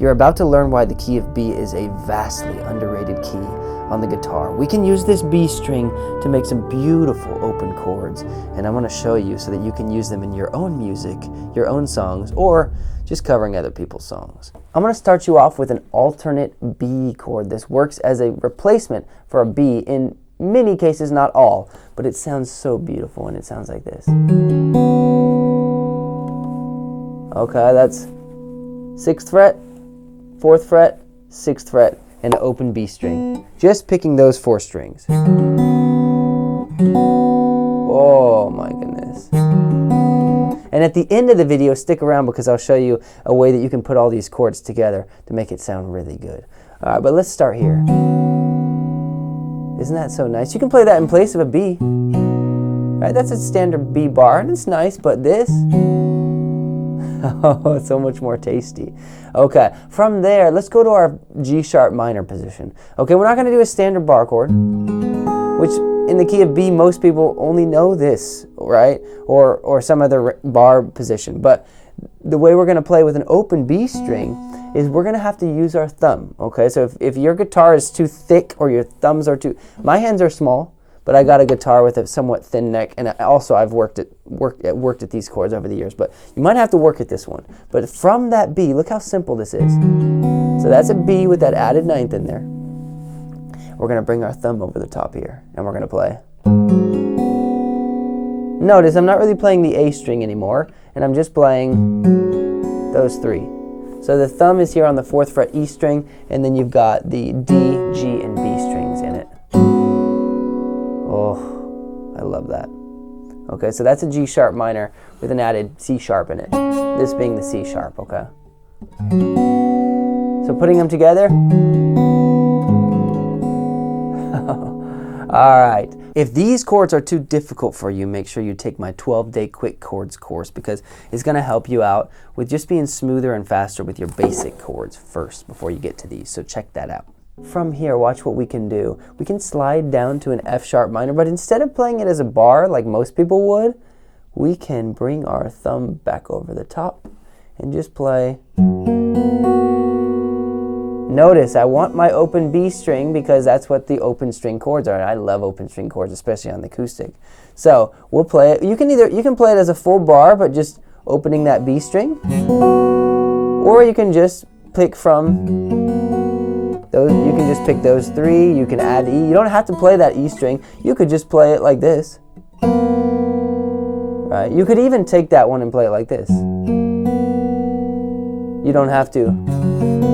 You're about to learn why the key of B is a vastly underrated key on the guitar. We can use this B string to make some beautiful open chords, and I'm going to show you so that you can use them in your own music, your own songs, or just covering other people's songs. I'm going to start you off with an alternate B chord. This works as a replacement for a B in many cases, not all, but it sounds so beautiful, and it sounds like this. Okay, that's 6th fret, 4th fret, 6th fret, and an open B string. Just picking those 4 strings. Oh my goodness. And at the end of the video, stick around because I'll show you a way that you can put all these chords together to make it sound really good. All right, but let's start here. Isn't that so nice? You can play that in place of a B. Right, that's a standard B bar, and it's nice, but this, oh, it's so much more tasty. Okay, from there, let's go to our G sharp minor position. Okay, we're not going to do a standard bar chord, which in the key of B, most people only know this, right? Or some other bar position. But the way we're going to play with an open B string is we're going to have to use our thumb, okay? So if your guitar is too thick or your thumbs are too... My hands are small, but I got a guitar with a somewhat thin neck, and also I've worked at these chords over the years, but you might have to work at this one. But from that B, look how simple this is. So that's a B with that added 9th in there. We're going to bring our thumb over the top here, and we're going to play. Notice I'm not really playing the A string anymore, and I'm just playing those 3. So the thumb is here on the 4th fret E string, and then you've got the D, G, and B strings in it. Oh, I love that. Okay, so that's a G sharp minor with an added C sharp in it. This being the C sharp, okay? So putting them together. All right. If these chords are too difficult for you, make sure you take my 12-day quick chords course because it's going to help you out with just being smoother and faster with your basic chords first before you get to these. So check that out. From here, watch what we can do. We can slide down to an F sharp minor, but instead of playing it as a bar like most people would, we can bring our thumb back over the top and just play. Notice I want my open B string because that's what the open string chords are. I love open string chords, especially on the acoustic. So we'll play it. You can play it as a full bar, but just opening that B string, or you can just pick from those. You can just pick those 3. You can add E. You don't have to play that E string. You could just play it like this. Right? You could even take that one and play it like this. You don't have to.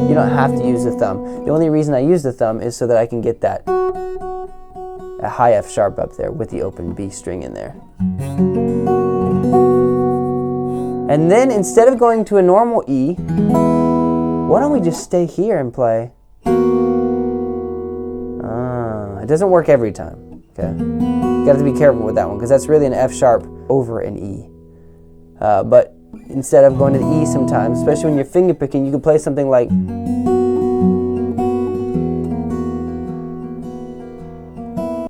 You don't have to use the thumb. The only reason I use the thumb is so that I can get that a high F sharp up there with the open B string in there. And then instead of going to a normal E, why don't we just stay here and play? It doesn't work every time. Okay, you got to be careful with that one because that's really an F sharp over an E. But instead of going to the E sometimes, especially when you're finger picking, you can play something like.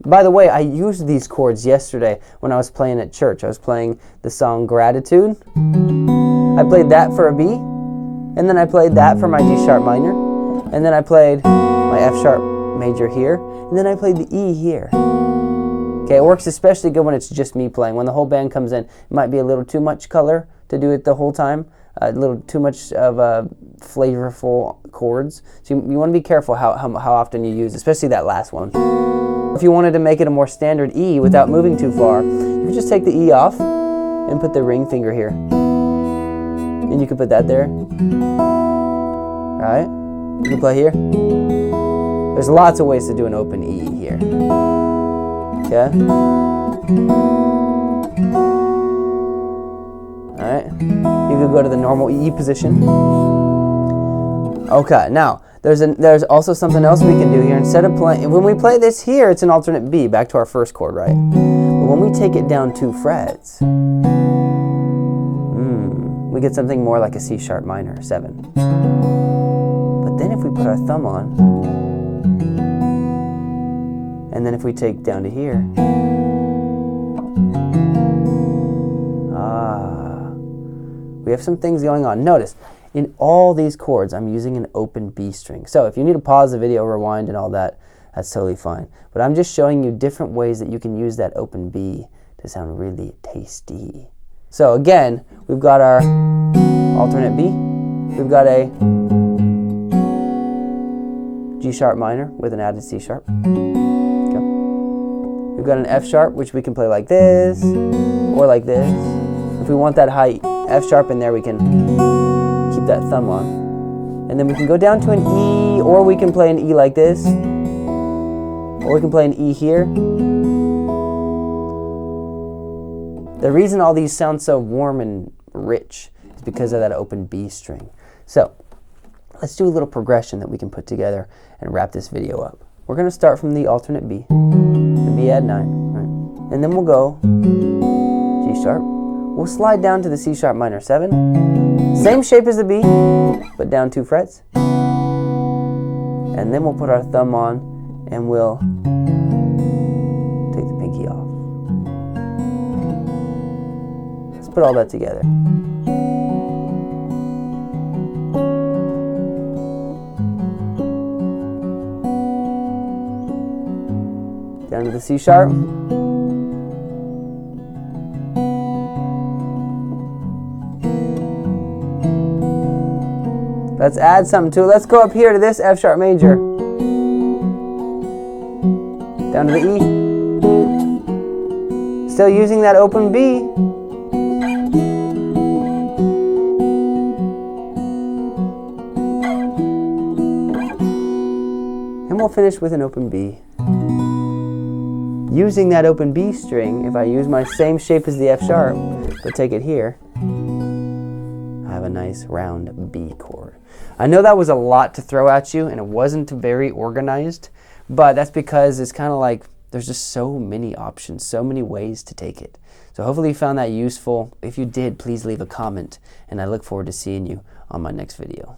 By the way, I used these chords yesterday when I was playing at church. I was playing the song Gratitude. I played that for a B, and then I played that for my G sharp minor, and then I played my F sharp major here, and then I played the E here. Okay, it works especially good when it's just me playing. When the whole band comes in, it might be a little too much color to do it the whole time, a little too much of flavorful chords. So you want to be careful how often you use, especially that last one. If you wanted to make it a more standard E without moving too far, you could just take the E off and put the ring finger here. And you could put that there. Alright? You can play here. There's lots of ways to do an open E here. Okay? Alright? You could go to the normal E position. Okay, now there's also something else we can do here. Instead of playing, when we play this here, it's an alternate B, back to our first chord, right? But when we take it down 2 frets, we get something more like a C sharp minor, 7. But then if we put our thumb on, and then if we take down to here, we have some things going on. Notice, in all these chords, I'm using an open B string. So if you need to pause the video, rewind and all that, that's totally fine. But I'm just showing you different ways that you can use that open B to sound really tasty. So again, we've got our alternate B. We've got a G sharp minor with an added C sharp. Okay. We've got an F sharp, which we can play like this or like this. If we want that high F sharp in there, we can keep that thumb on. And then we can go down to an E, or we can play an E like this, or we can play an E here. The reason all these sound so warm and rich is because of that open B string. So let's do a little progression that we can put together and wrap this video up. We're going to start from the alternate B, the B add 9, right? And then we'll go G sharp. We'll slide down to the C sharp minor 7, same shape as the B, but down 2 frets. And then we'll put our thumb on and we'll take the pinky off. Let's put all that together. Down to the C sharp. Let's add something to it. Let's go up here to this F sharp major. Down to the E. Still using that open B. And we'll finish with an open B. Using that open B string, if I use my same shape as the F sharp, but take it here, I have a nice round B chord. I know that was a lot to throw at you and it wasn't very organized, but that's because it's kind of like there's just so many options, so many ways to take it. So hopefully you found that useful. If you did, please leave a comment and I look forward to seeing you on my next video.